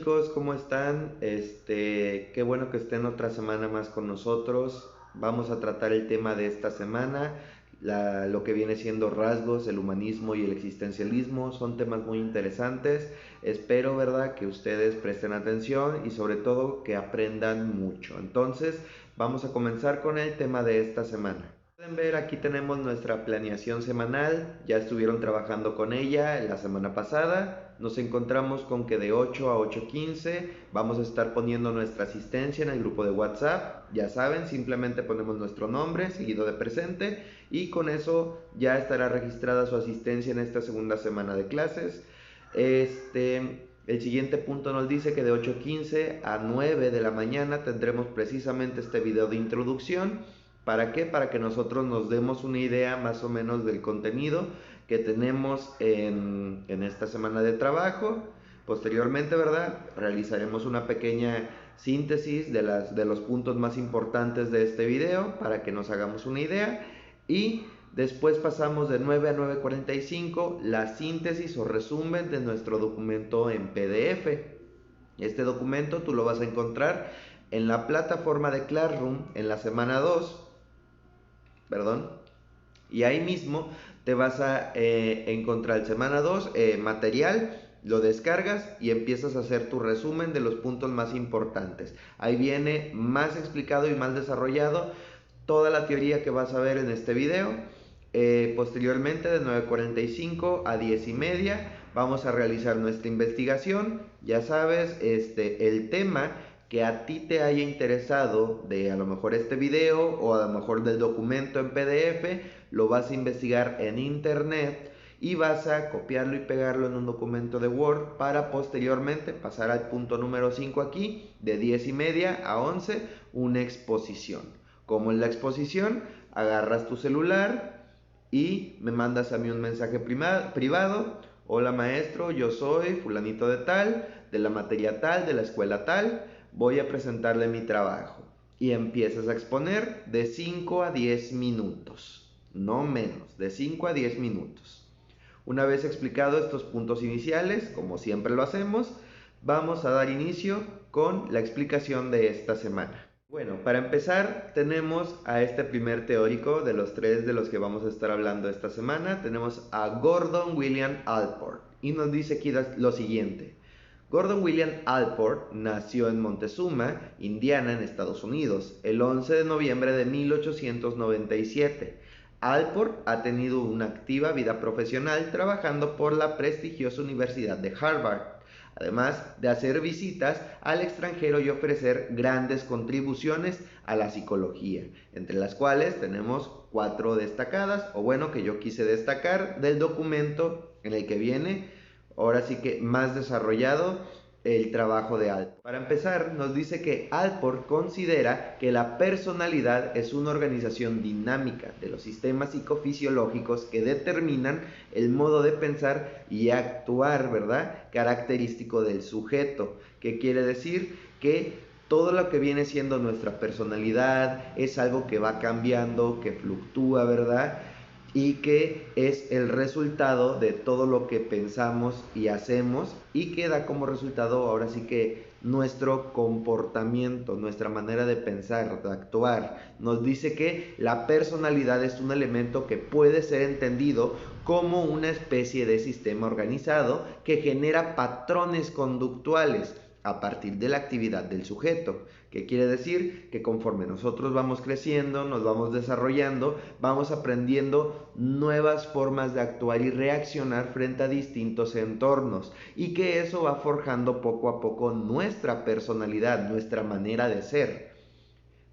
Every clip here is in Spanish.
chicos, ¿cómo están? Qué bueno que estén otra semana más con nosotros. Vamos a tratar el tema de esta semana, lo que viene siendo rasgos, el humanismo y el existencialismo. Son temas muy interesantes. Espero, ¿verdad?, que ustedes presten atención y sobre todo que aprendan mucho. Entonces, vamos a comenzar con el tema de esta semana. Pueden ver, aquí tenemos nuestra planeación semanal. Ya estuvieron trabajando con ella la semana pasada. Nos encontramos con que de 8 a 8:15 vamos a estar poniendo nuestra asistencia en el grupo de WhatsApp. Ya saben, simplemente ponemos nuestro nombre seguido de presente y con eso ya estará registrada su asistencia en esta segunda semana de clases. El siguiente punto nos dice que de 8:15 a 9 de la mañana tendremos precisamente este video de introducción. ¿Para qué? Para que nosotros nos demos una idea más o menos del contenido que tenemos en esta semana de trabajo. Posteriormente, ¿verdad?, realizaremos una pequeña síntesis de los puntos más importantes de este video para que nos hagamos una idea. Y después pasamos de 9 a 9:45 la síntesis o resumen de nuestro documento en PDF. Este documento tú lo vas a encontrar en la plataforma de Classroom en la semana 2, perdón, y ahí mismo te vas a encontrar semana 2 material, lo descargas y empiezas a hacer tu resumen de los puntos más importantes. Ahí viene más explicado y más desarrollado toda la teoría que vas a ver en este video. Posteriormente de 9:45 a 10:30 vamos a realizar nuestra investigación. Ya sabes, el tema que a ti te haya interesado de a lo mejor este video o a lo mejor del documento en PDF, lo vas a investigar en internet y vas a copiarlo y pegarlo en un documento de Word para posteriormente pasar al punto número 5 aquí, de 10:30 a 11, una exposición. Como en la exposición, agarras tu celular y me mandas a mí un mensaje privado. Hola maestro, yo soy fulanito de tal, de la materia tal, de la escuela tal, voy a presentarle mi trabajo. Y empiezas a exponer de 5 a 10 minutos, no menos, de 5 a 10 minutos. Una vez explicado estos puntos iniciales, como siempre lo hacemos, vamos a dar inicio con la explicación de esta semana. Bueno, para empezar tenemos a este primer teórico de los tres de los que vamos a estar hablando esta semana. Tenemos a Gordon William Allport y nos dice aquí lo siguiente. Gordon William Allport nació en Montezuma, Indiana, en Estados Unidos, el 11 de noviembre de 1897. Allport ha tenido una activa vida profesional trabajando por la prestigiosa Universidad de Harvard, además de hacer visitas al extranjero y ofrecer grandes contribuciones a la psicología, entre las cuales tenemos 4 destacadas, o bueno, que yo quise destacar del documento en el que viene, ahora sí que más desarrollado, el trabajo de Allport. Para empezar, nos dice que Allport considera que la personalidad es una organización dinámica de los sistemas psicofisiológicos que determinan el modo de pensar y actuar, ¿verdad?, característico del sujeto, que quiere decir que todo lo que viene siendo nuestra personalidad es algo que va cambiando, que fluctúa, ¿verdad?, y que es el resultado de todo lo que pensamos y hacemos y que da como resultado ahora sí que nuestro comportamiento, nuestra manera de pensar, de actuar. Nos dice que la personalidad es un elemento que puede ser entendido como una especie de sistema organizado que genera patrones conductuales a partir de la actividad del sujeto, que quiere decir que conforme nosotros vamos creciendo, nos vamos desarrollando, vamos aprendiendo nuevas formas de actuar y reaccionar frente a distintos entornos, y que eso va forjando poco a poco nuestra personalidad, nuestra manera de ser.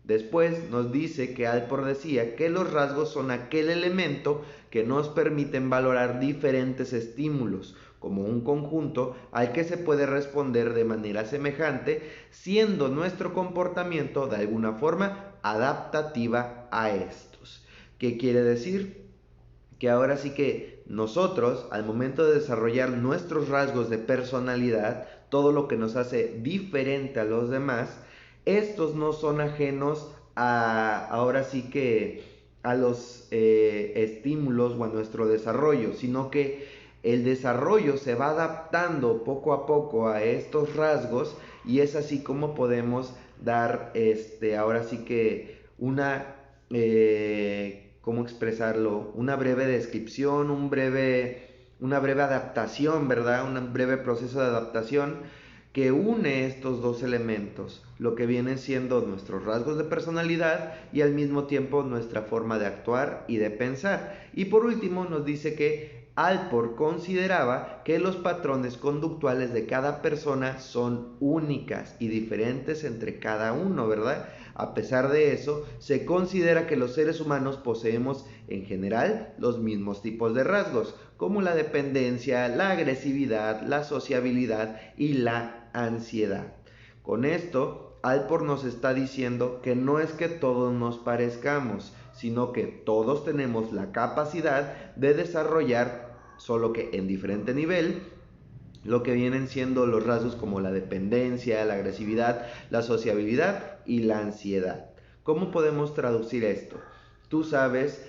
Después nos dice que Allport decía que los rasgos son aquel elemento que nos permiten valorar diferentes estímulos como un conjunto al que se puede responder de manera semejante, siendo nuestro comportamiento de alguna forma adaptativa a estos. ¿Qué quiere decir? Que ahora sí que nosotros, al momento de desarrollar nuestros rasgos de personalidad, todo lo que nos hace diferente a los demás, estos no son ajenos ahora sí que a los estímulos o a nuestro desarrollo, sino que el desarrollo se va adaptando poco a poco a estos rasgos y es así como podemos dar ahora sí que ¿cómo expresarlo? Una breve descripción, una breve adaptación, ¿verdad? Un breve proceso de adaptación que une estos dos elementos, lo que vienen siendo nuestros rasgos de personalidad y al mismo tiempo nuestra forma de actuar y de pensar. Y por último nos dice que Alport consideraba que los patrones conductuales de cada persona son únicas y diferentes entre cada uno, ¿verdad? A pesar de eso, se considera que los seres humanos poseemos en general los mismos tipos de rasgos, como la dependencia, la agresividad, la sociabilidad y la ansiedad. Con esto, Alport nos está diciendo que no es que todos nos parezcamos, sino que todos tenemos la capacidad de desarrollar, solo que en diferente nivel, lo que vienen siendo los rasgos como la dependencia, la agresividad, la sociabilidad y la ansiedad. ¿Cómo podemos traducir esto? Tú sabes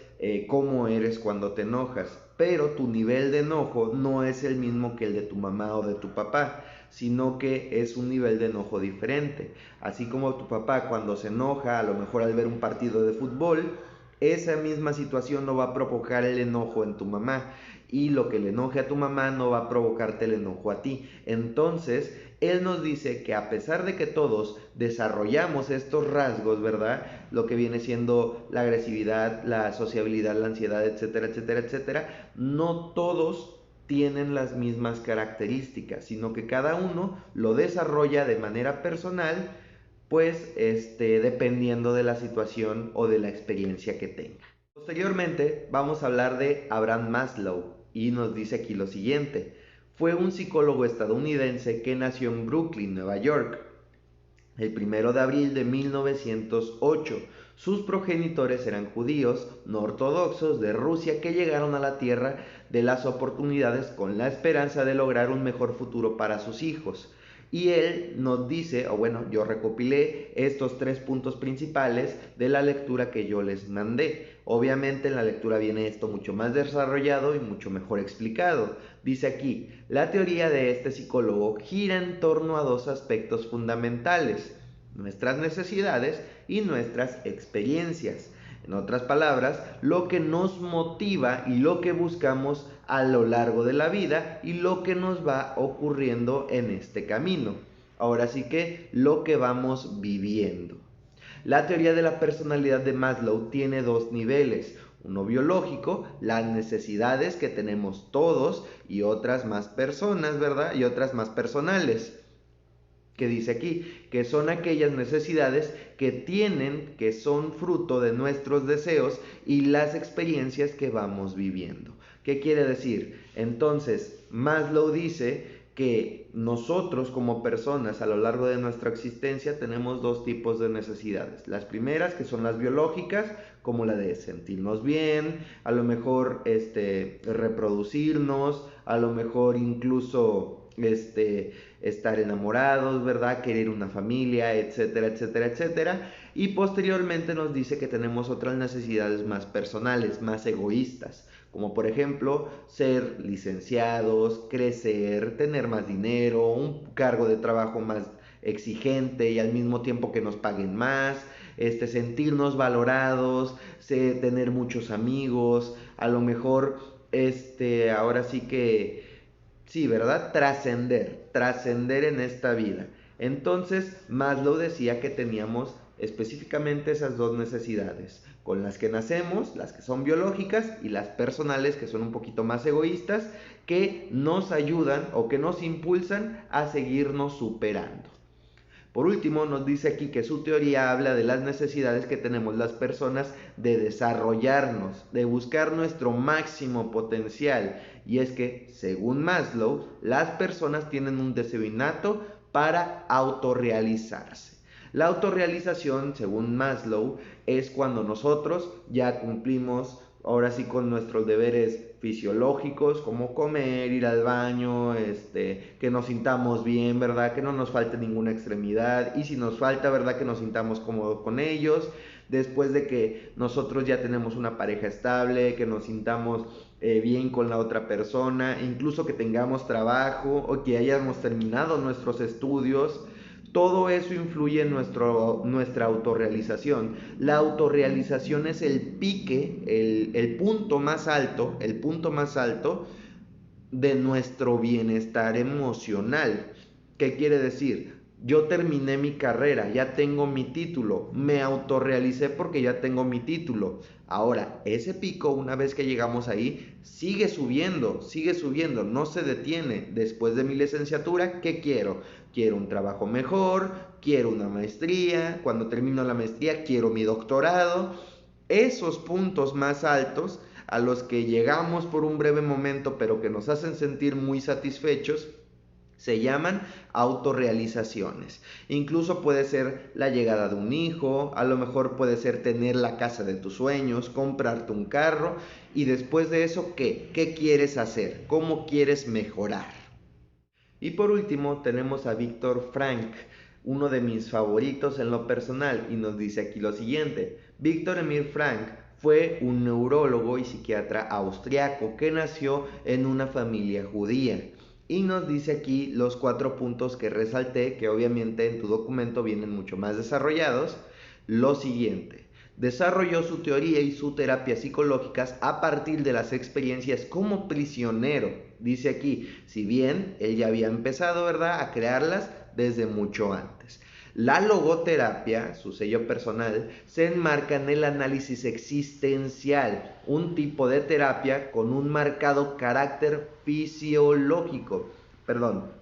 cómo eres cuando te enojas, pero tu nivel de enojo no es el mismo que el de tu mamá o de tu papá, sino que es un nivel de enojo diferente. Así como tu papá cuando se enoja, a lo mejor al ver un partido de fútbol, esa misma situación no va a provocar el enojo en tu mamá y lo que le enoje a tu mamá no va a provocarte el enojo a ti. Entonces, él nos dice que a pesar de que todos desarrollamos estos rasgos, ¿verdad? Lo que viene siendo la agresividad, la sociabilidad, la ansiedad, etcétera, etcétera, etcétera, no todos tienen las mismas características, sino que cada uno lo desarrolla de manera personal, pues dependiendo de la situación o de la experiencia que tenga. Posteriormente vamos a hablar de Abraham Maslow y nos dice aquí lo siguiente. Fue un psicólogo estadounidense que nació en Brooklyn, Nueva York, el 1 de abril de 1908. Sus progenitores eran judíos no ortodoxos de Rusia que llegaron a la tierra de las oportunidades con la esperanza de lograr un mejor futuro para sus hijos. Y él nos dice, o bueno, yo recopilé estos 3 puntos principales de la lectura que yo les mandé. Obviamente en la lectura viene esto mucho más desarrollado y mucho mejor explicado. Dice aquí, la teoría de este psicólogo gira en torno a dos aspectos fundamentales: nuestras necesidades y nuestras experiencias. En otras palabras, lo que nos motiva y lo que buscamos a lo largo de la vida y lo que nos va ocurriendo en este camino. Ahora sí que lo que vamos viviendo. La teoría de la personalidad de Maslow tiene dos niveles: uno biológico, las necesidades que tenemos todos, y otras más personas, ¿verdad? Y otras más personales, que dice aquí, que son aquellas necesidades que son fruto de nuestros deseos y las experiencias que vamos viviendo. ¿Qué quiere decir? Entonces, Maslow dice que nosotros como personas a lo largo de nuestra existencia tenemos dos tipos de necesidades. Las primeras, que son las biológicas, como la de sentirnos bien, a lo mejor reproducirnos, a lo mejor incluso estar enamorados, ¿verdad? Querer una familia, etcétera, etcétera, etcétera. Y posteriormente nos dice que tenemos otras necesidades más personales, más egoístas, como por ejemplo ser licenciados, crecer, tener más dinero, un cargo de trabajo más exigente y al mismo tiempo que nos paguen más, sentirnos valorados, tener muchos amigos, a lo mejor ahora sí que sí, ¿verdad? Trascender en esta vida. Entonces, Maslow decía que teníamos específicamente esas dos necesidades, con las que nacemos, las que son biológicas, y las personales, que son un poquito más egoístas, que nos ayudan o que nos impulsan a seguirnos superando. Por último, nos dice aquí que su teoría habla de las necesidades que tenemos las personas de desarrollarnos, de buscar nuestro máximo potencial. Y es que, según Maslow, las personas tienen un deseo innato para autorrealizarse. La autorrealización, según Maslow, es cuando nosotros ya cumplimos ahora sí con nuestros deberes fisiológicos, como comer, ir al baño, que nos sintamos bien, ¿verdad? Que no nos falte ninguna extremidad, y si nos falta, ¿verdad? Que nos sintamos cómodos con ellos. después de que nosotros ya tenemos una pareja estable, que nos sintamos bien con la otra persona, incluso que tengamos trabajo o que hayamos terminado nuestros estudios. Todo eso influye en nuestra autorrealización. La autorrealización es el pique, el punto más alto, de nuestro bienestar emocional. ¿Qué quiere decir? Yo terminé mi carrera, ya tengo mi título, me autorrealicé porque ya tengo mi título. Ahora, ese pico, una vez que llegamos ahí, sigue subiendo, no se detiene. Después de mi licenciatura, ¿qué quiero? Quiero un trabajo mejor, quiero una maestría, cuando termino la maestría, quiero mi doctorado. Esos puntos más altos a los que llegamos por un breve momento, pero que nos hacen sentir muy satisfechos, se llaman autorrealizaciones. Incluso puede ser la llegada de un hijo, a lo mejor puede ser tener la casa de tus sueños, comprarte un carro, y después de eso, ¿qué? ¿Qué quieres hacer? ¿Cómo quieres mejorar? Y por último tenemos a Viktor Frankl, uno de mis favoritos en lo personal, y nos dice aquí lo siguiente. Viktor Emil Frankl fue un neurólogo y psiquiatra austriaco que nació en una familia judía. Y nos dice aquí los 4 puntos que resalté, que obviamente en tu documento vienen mucho más desarrollados. Lo siguiente: desarrolló su teoría y su terapia psicológicas a partir de las experiencias como prisionero. Dice aquí, si bien él ya había empezado, ¿verdad?, a crearlas desde mucho antes. La logoterapia, su sello personal, se enmarca en el análisis existencial, un tipo de terapia con un marcado carácter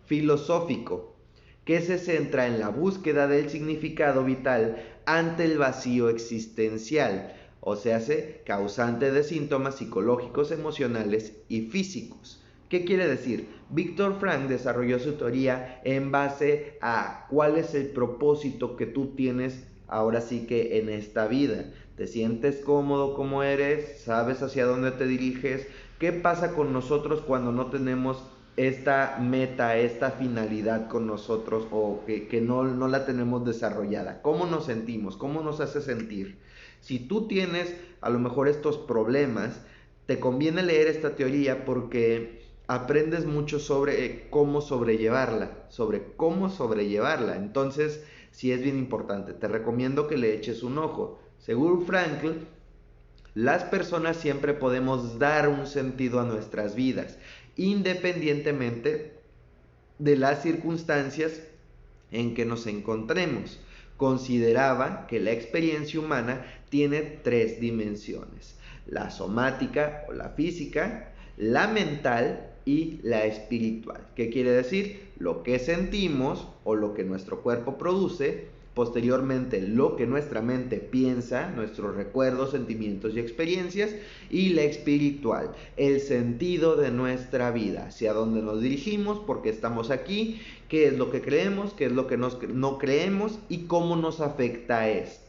filosófico, que se centra en la búsqueda del significado vital ante el vacío existencial, o sea, causante de síntomas psicológicos, emocionales y físicos. ¿Qué quiere decir? Viktor Frankl desarrolló su teoría en base a cuál es el propósito que tú tienes ahora sí que en esta vida. ¿Te sientes cómodo como eres? ¿Sabes hacia dónde te diriges? ¿Qué pasa con nosotros cuando no tenemos esta meta, esta finalidad con nosotros, o que no la tenemos desarrollada? ¿Cómo nos sentimos? ¿Cómo nos hace sentir? Si tú tienes a lo mejor estos problemas, te conviene leer esta teoría porque aprendes mucho sobre cómo sobrellevarla, Entonces, sí es bien importante. Te recomiendo que le eches un ojo. Según Frankl, las personas siempre podemos dar un sentido a nuestras vidas, independientemente de las circunstancias en que nos encontremos. Consideraba que la experiencia humana tiene 3 dimensiones: la somática o la física, la mental y la espiritual. ¿Qué quiere decir? Lo que sentimos o lo que nuestro cuerpo produce, posteriormente lo que nuestra mente piensa, nuestros recuerdos, sentimientos y experiencias, y la espiritual, el sentido de nuestra vida, hacia dónde nos dirigimos, por qué estamos aquí, qué es lo que creemos, qué es lo que no creemos y cómo nos afecta esto.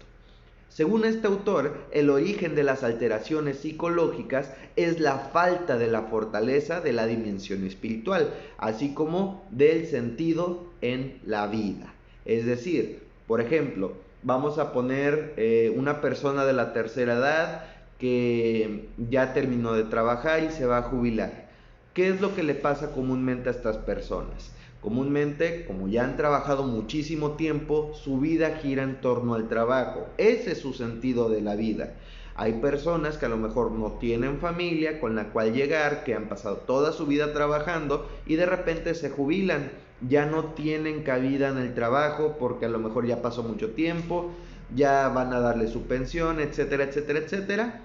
Según este autor, el origen de las alteraciones psicológicas es la falta de la fortaleza de la dimensión espiritual, así como del sentido en la vida. Es decir, por ejemplo, vamos a poner una persona de la tercera edad que ya terminó de trabajar y se va a jubilar. ¿Qué es lo que le pasa comúnmente a estas personas? Comúnmente, como ya han trabajado muchísimo tiempo, su vida gira en torno al trabajo. Ese es su sentido de la vida. Hay personas que a lo mejor no tienen familia con la cual llegar, que han pasado toda su vida trabajando y de repente se jubilan. Ya no tienen cabida en el trabajo porque a lo mejor ya pasó mucho tiempo, ya van a darle su pensión, etcétera, etcétera, etcétera.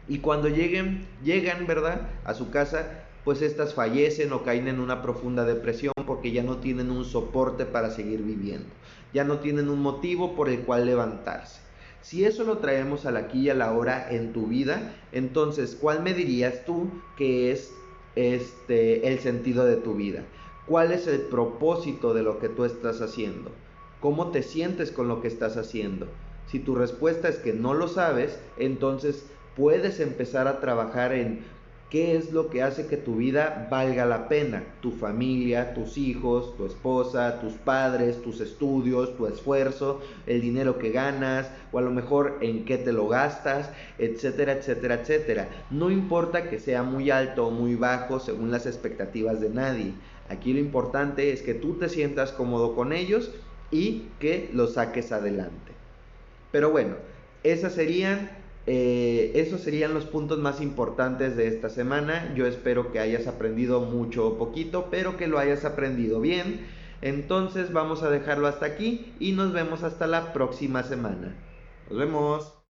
Y cuando llegan, ¿verdad?, a su casa, pues estas fallecen o caen en una profunda depresión porque ya no tienen un soporte para seguir viviendo, ya no tienen un motivo por el cual levantarse. Si eso lo traemos al aquí y a la hora en tu vida, entonces, ¿cuál me dirías tú que es el sentido de tu vida? ¿Cuál es el propósito de lo que tú estás haciendo? ¿Cómo te sientes con lo que estás haciendo? Si tu respuesta es que no lo sabes, entonces puedes empezar a trabajar en ¿Qué es lo que hace que tu vida valga la pena? Tu familia, tus hijos, tu esposa, tus padres, tus estudios, tu esfuerzo, el dinero que ganas, o a lo mejor en qué te lo gastas, etcétera, etcétera, etcétera. No importa que sea muy alto o muy bajo según las expectativas de nadie. Aquí lo importante es que tú te sientas cómodo con ellos y que los saques adelante. Pero bueno, esos serían los puntos más importantes de esta semana. Yo espero que hayas aprendido mucho o poquito, pero que lo hayas aprendido bien. Entonces vamos a dejarlo hasta aquí y nos vemos hasta la próxima semana. Nos vemos.